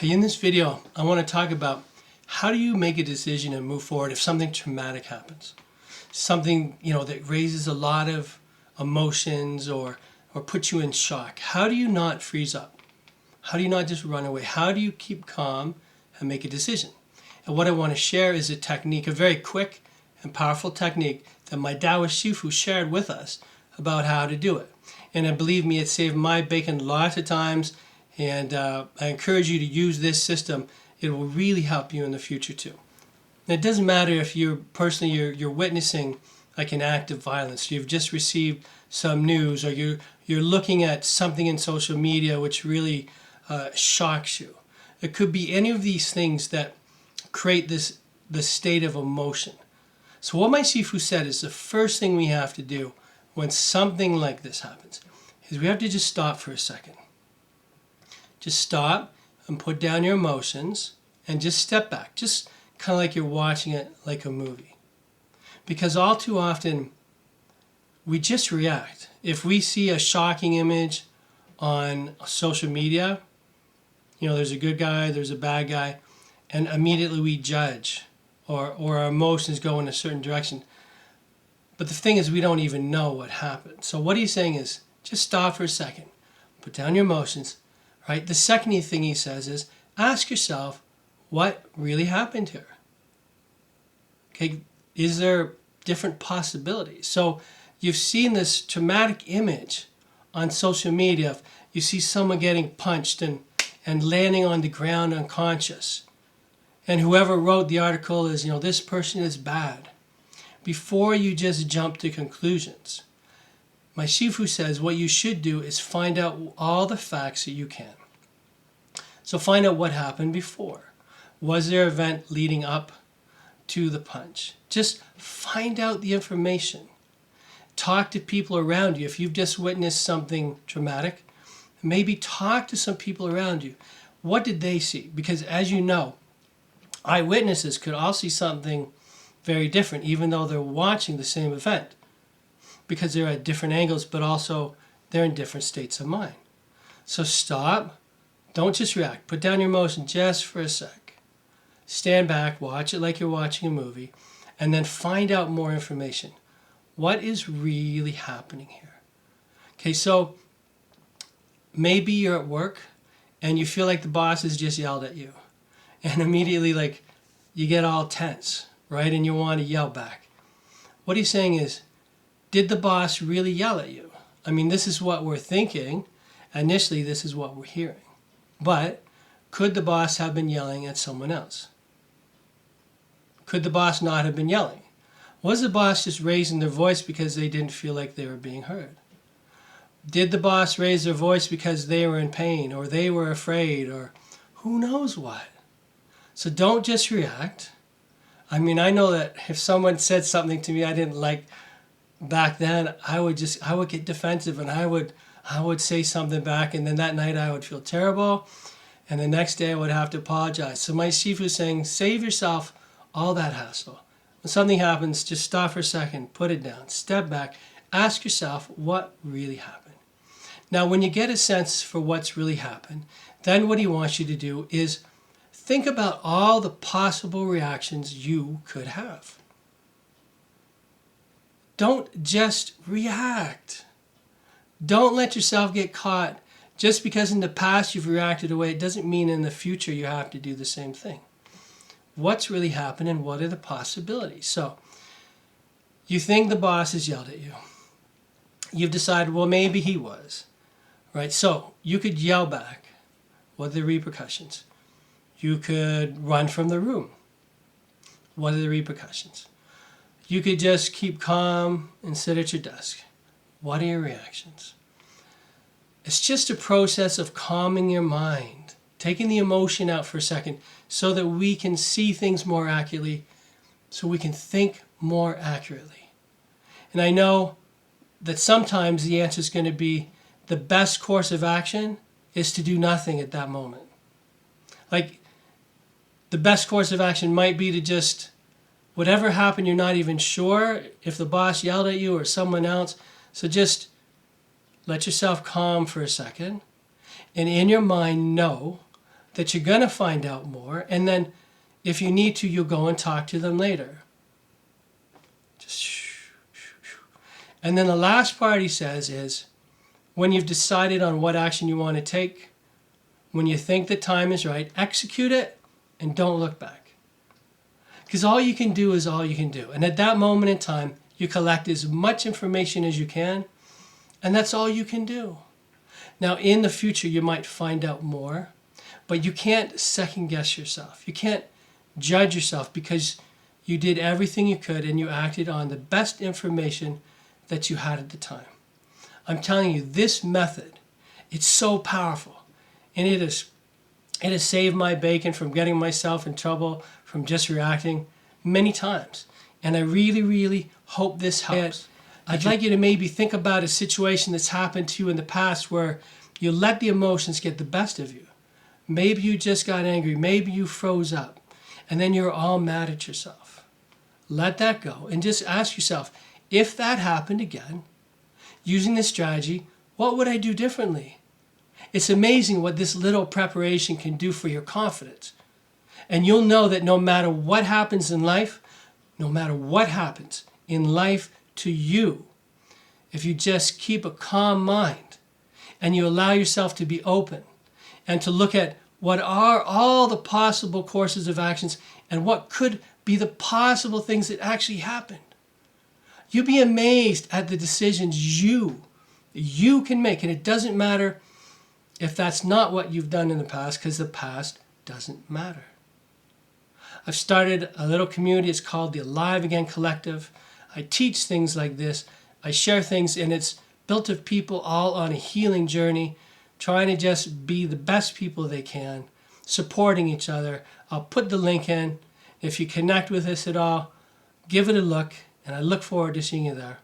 Hey, in this video, I want to talk about how do you make a decision and move forward if something traumatic happens. Something, that raises a lot of emotions or puts you in shock. How do you not freeze up? How do you not just run away? How do you keep calm and make a decision? And what I want to share is a technique, a very quick and powerful technique that my Daoist Shifu shared with us about how to do it. And believe me, it saved my bacon lots of times. And I encourage you to use this system. It will really help you in the future too. And it doesn't matter if you're witnessing like an act of violence. You've just received some news, or you're looking at something in social media which really shocks you. It could be any of these things that create the state of emotion. So what my Shifu said is the first thing we have to do when something like this happens is we have to just stop for a second. Just stop and put down your emotions and just step back. Just kind of like you're watching it like a movie. Because all too often, we just react. If we see a shocking image on social media, there's a good guy, there's a bad guy, and immediately we judge or our emotions go in a certain direction. But the thing is, we don't even know what happened. So what he's saying is, just stop for a second. Put down your emotions. Right? The second thing he says is, ask yourself, what really happened here? Okay, is there different possibilities? So you've seen this traumatic image on social media. You see someone getting punched and landing on the ground unconscious. And whoever wrote the article is, this person is bad. Before you just jump to conclusions, my Shifu says what you should do is find out all the facts that you can. So find out what happened before. Was there an event leading up to the punch? Just find out the information. Talk to people around you. If you've just witnessed something traumatic, maybe talk to some people around you. What did they see? Because as you know, eyewitnesses could all see something very different, even though they're watching the same event, because they're at different angles, but also they're in different states of mind. So stop. Don't just react. Put down your emotion just for a sec. Stand back, watch it like you're watching a movie, and then find out more information. What is really happening here? Okay, so maybe you're at work and you feel like the boss has just yelled at you. And immediately, you get all tense, right? And you want to yell back. What he's saying is, did the boss really yell at you? I mean, this is what we're thinking. Initially, this is what we're hearing. But could the boss have been yelling at someone else? Could the boss not have been yelling? Was the boss just raising their voice because they didn't feel like they were being heard? Did the boss raise their voice because they were in pain or they were afraid or who knows what? So don't just react. I mean, I know that if someone said something to me I didn't like back then, I would get defensive and I would say something back, and then that night I would feel terrible, and the next day I would have to apologize. So my Shifu is saying, save yourself all that hassle. When something happens, just stop for a second, put it down, step back, ask yourself what really happened. Now, when you get a sense for what's really happened, then what he wants you to do is think about all the possible reactions you could have. Don't just react. Don't let yourself get caught. Just because in the past you've reacted away, it doesn't mean in the future you have to do the same thing. What's really happened and what are the possibilities? So, you think the boss has yelled at you. You've decided, well, maybe he was. Right? So, you could yell back. What are the repercussions? You could run from the room. What are the repercussions? You could just keep calm and sit at your desk. What are your reactions? It's just a process of calming your mind, taking the emotion out for a second so that we can see things more accurately, so we can think more accurately. And I know that sometimes the answer is going to be the best course of action is to do nothing at that moment. The best course of action might be to just, whatever happened, you're not even sure if the boss yelled at you or someone else. So just let yourself calm for a second and in your mind know that you're going to find out more, and then if you need to, you'll go and talk to them later. And then the last part he says is, when you've decided on what action you want to take, when you think the time is right, execute it and don't look back. Because all you can do is all you can do. And at that moment in time, you collect as much information as you can, and that's all you can do. Now, in the future, you might find out more, but you can't second guess yourself. You can't judge yourself because you did everything you could and you acted on the best information that you had at the time. I'm telling you, this method, it's so powerful. And it has saved my bacon from getting myself in trouble from just reacting many times. And I really, really hope this helps. I'd like you to maybe think about a situation that's happened to you in the past where you let the emotions get the best of you. Maybe you just got angry. Maybe you froze up. And then you're all mad at yourself. Let that go and just ask yourself, if that happened again, using this strategy, what would I do differently? It's amazing what this little preparation can do for your confidence. And you'll know that no matter what happens in life, no matter what happens in life to you, if you just keep a calm mind and you allow yourself to be open and to look at what are all the possible courses of actions and what could be the possible things that actually happened, you'll be amazed at the decisions you can make. And it doesn't matter if that's not what you've done in the past, because the past doesn't matter. I've started a little community. It's called the Alive Again Collective. I teach things like this. I share things, and it's built of people all on a healing journey, trying to just be the best people they can, supporting each other. I'll put the link in. If you connect with us at all, give it a look, and I look forward to seeing you there.